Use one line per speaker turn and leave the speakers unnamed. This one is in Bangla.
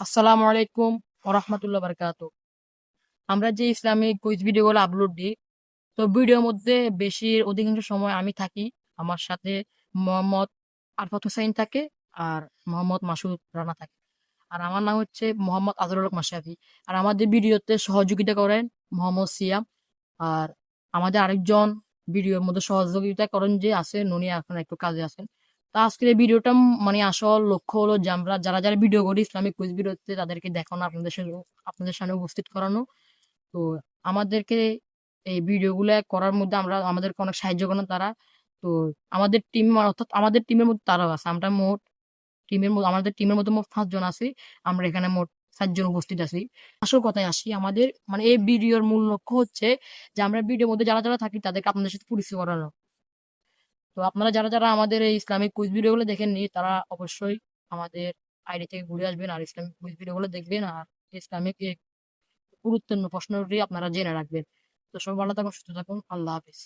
আসসালামু আলাইকুম ওরহমতুল্লাহ বারকাতু। আমরা যে ইসলামিক কুইজ ভিডিওগুলো আপলোড দিই, তো ভিডিওর মধ্যে অধিকাংশ সময় আমি থাকি। আমার সাথে মোহাম্মদ আরফাত হুসাইন থাকে, আর মোহাম্মদ মাসুদ রানা থাকে। আর আমার নাম হচ্ছে মোহাম্মদ আজরুল হক মাশরাফি। আর আমাদের ভিডিওতে সহযোগিতা করেন মোহাম্মদ সিয়াম। আর আমাদের আরেকজন ভিডিওর মধ্যে সহযোগিতা করেন যে আছেন, উনি এখন একটু কাজে আছেন। তা আজকের এই ভিডিওটা মানে আসল লক্ষ্য হলো যে আমরা যারা যারা ভিডিও করি ইসলামিক কুইজ ভিডিওতে তাদেরকে দেখানো, আপনাদের সামনে উপস্থিত করানো। তো আমাদেরকে এই ভিডিওগুলো করার মধ্যে আমাদেরকে অনেক সাহায্য করেন তারা। তো আমাদের টিম, অর্থাৎ আমাদের টিমের মধ্যে তারাও আছে। আমরা মোট আমাদের টিমের মধ্যে মোট 5 জন আছি। আমরা এখানে মোট 7 জন উপস্থিত আছি। আসল কথায় আসি, আমাদের মানে এই ভিডিওর মূল লক্ষ্য হচ্ছে যে আমরা ভিডিওর মধ্যে যারা যারা থাকি তাদেরকে আপনাদের সাথে পরিচয় করানো। তো আপনারা যারা যারা আমাদের এই ইসলামিক কুইজ ভিডিওগুলো দেখেননি তারা অবশ্যই আমাদের আইডি থেকে ঘুরে আসবেন আর ইসলামিক কুইজ ভিডিওগুলো দেখবেন। আর ইসলামিক এই গুরুত্বপূর্ণ প্রশ্নটি আপনারা জেনে রাখবেন। তো সবাই ভালো থাকুন, সুস্থ থাকুন, আল্লাহ হাফিজ।